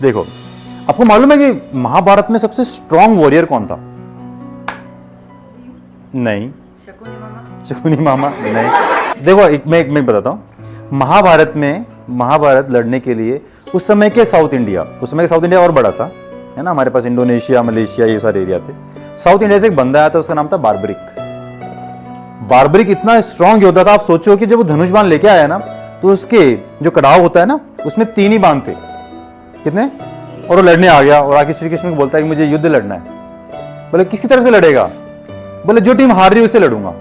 देखो, आपको मालूम है कि महाभारत में सबसे स्ट्रॉन्ग वॉरियर कौन था? नहीं, शकुनी मामा नहीं। देखो, मैं बताता हूँ। महाभारत लड़ने के लिए उस समय के साउथ इंडिया और बड़ा था, है ना। हमारे पास इंडोनेशिया, मलेशिया, ये सारे एरिया थे। साउथ इंडिया से एक बंदा आया था, उसका नाम था बार्बरिक इतना स्ट्रॉन्ग योद्धा था। आप सोचो कि जब वो धनुष बाण लेके आया ना, तो उसके जो कड़ाव होता है ना, उसमें 3 ही बाण थे। कितने? और वो लड़ने आ गया और आके श्री कृष्ण को बोलता है कि मुझे युद्ध लड़ना है। बोले किसकी तरफ से लड़ेगा? बोले जो टीम हार रही है उससे लड़ूंगा,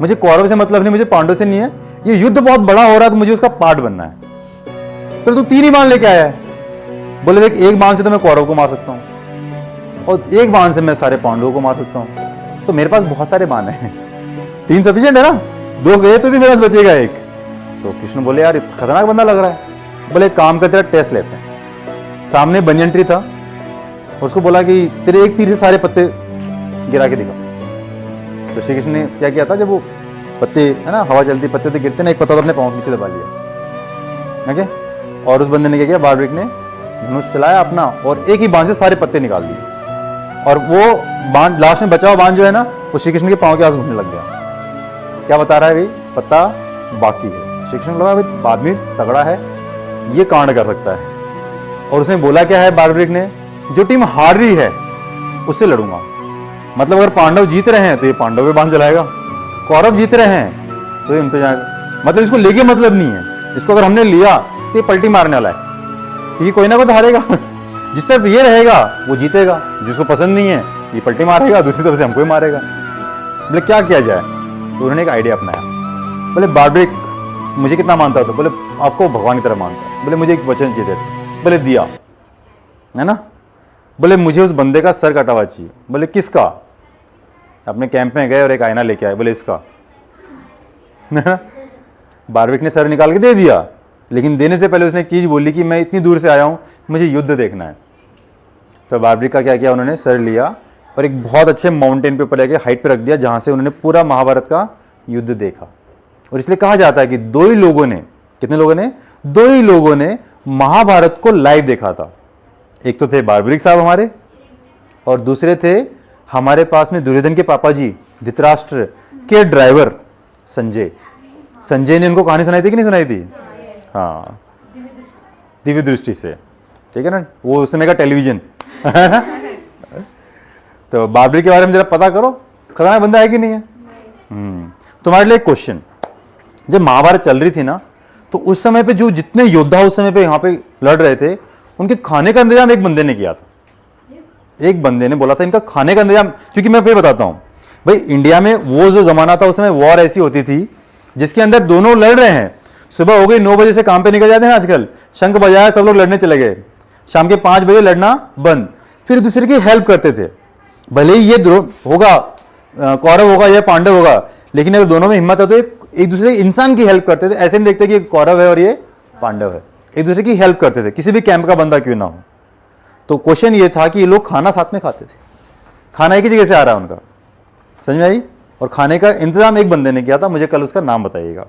मुझे कौरव से मतलब नहीं, मुझे पांडव से नहीं है, ये युद्ध बहुत बड़ा हो रहा है तो मुझे उसका पार्ट बनना है। तो तू 3 ही बाण लेके आया है। बोले देख, एक बाण से तो मैं कौरव को मार सकता हूँ और एक बाण से मैं सारे पांडवों को मार सकता हूँ, तो मेरे पास बहुत सारे बाण हैं, 3 सफिशिएंट है ना, 2 गए तो भी मेरे पास बचेगा एक। तो कृष्ण बोले यार खतरनाक बंदा लग रहा है। बोले काम कर, तेरा टेस्ट लेते हैं। सामने बनियन ट्री था, उसको बोला कि तेरे एक तीर से सारे पत्ते गिरा के दिखा। तो श्री कृष्ण ने क्या किया था, जब वो पत्ते, है ना, हवा चलती पत्ते तो गिरते ना, एक पत्ता तो अपने पाँव के नीचे दबा लिया, ओके। और उस बंदे ने क्या किया, बार्बरिक ने धनुष चलाया अपना और एक ही बाण से सारे पत्ते निकाल दिए। और वो बाण, लास्ट में बचा हुआ बाण जो है ना, वो श्री कृष्ण के पाँव के आस घूमने लग गया। क्या बता रहा है भाई? पत्ता बाकी है। श्री कृष्ण को लगा भाई आदमी तगड़ा है, ये कांड कर सकता है। और उसने बोला क्या है बार्बरिक ने, जो टीम हार रही है उससे लड़ूंगा। मतलब अगर पांडव जीत रहे हैं तो ये पांडव पे बाण चलाएगा, कौरव जीत रहे हैं तो ये उन पे जाएगा। मतलब इसको लेके मतलब नहीं है, इसको अगर हमने लिया तो ये पलटी मारने वाला है, क्योंकि कोई ना कोई तो हारेगा। जिस तरफ ये रहेगा वो जीतेगा, जिसको पसंद नहीं है ये पलटी मारेगा, दूसरी तरफ से हमको ही मारेगा। बोले क्या किया जाए? तो उन्होंने एक आइडिया अपनाया। बोले बार्बरिक मुझे कितना मानता हो? तो बोले आपको भगवान की तरह मानता है। बोले मुझे एक वचन चाहिए तेरे से। बोले दिया, है ना। बोले मुझे उस बंदे का सर कटा हुआ चाहिए। बोले किसका? अपने कैंप में गए और एक आईना लेके आए, बोले इसका। बार्बरिक ने सर निकाल के दे दिया, लेकिन देने से पहले उसने एक चीज बोली कि मैं इतनी दूर से आया हूं, मुझे युद्ध देखना है। तो बार्बरिक का क्या किया, उन्होंने सर लिया और एक बहुत अच्छे माउंटेन पे ऊपर लेके हाइट पे रख दिया, जहां से उन्होंने पूरा महाभारत का युद्ध देखा। और इसलिए कहा जाता है कि 2 ही लोगों ने, कितने लोगों ने? 2 ही लोगों ने महाभारत को लाइव देखा था। एक तो थे बार्बरिक साहब हमारे, और दूसरे थे हमारे पास में दुर्योधन के पापा जी धृतराष्ट्र के ड्राइवर संजय ने उनको कहानी सुनाई थी कि नहीं सुनाई थी? हाँ, दिव्य दृष्टि से, ठीक है ना, वो उस समय का टेलीविजन। तो बार्बरिक के बारे में जरा पता करो, खतरनाक बंदा है कि नहीं है। तुम्हारे लिए एक क्वेश्चन, जब महाभारत चल रही थी ना, तो उस समय पे जो जितने योद्धा उस समय पे यहाँ पे लड़ रहे थे, उनके खाने का इंतजाम एक बंदे ने किया था। एक बंदे ने बोला था इनका खाने का इंतजाम, क्योंकि मैं फिर बताता हूं भाई, इंडिया में वो जो जमाना था उस समय वॉर ऐसी होती थी जिसके अंदर दोनों लड़ रहे हैं। सुबह हो गई 9 बजे से काम पे निकल जाते हैं, आजकल शंख बजाया सब लोग लड़ने चले गए, शाम के 5 बजे लड़ना बंद, फिर दूसरे की हेल्प करते थे। भले ही ये होगा कौरव होगा या पांडव होगा, लेकिन अगर दोनों में हिम्मत है तो एक दूसरे इंसान की हेल्प करते थे। ऐसे नहीं देखते कि कौरव है और ये पांडव है, एक दूसरे की हेल्प करते थे, किसी भी कैंप का बंदा क्यों ना हो। तो क्वेश्चन ये था कि ये लोग खाना साथ में खाते थे, खाना एक ही जगह से आ रहा है उनका, समझ में आई? और खाने का इंतजाम एक बंदे ने किया था, मुझे कल उसका नाम बताइएगा।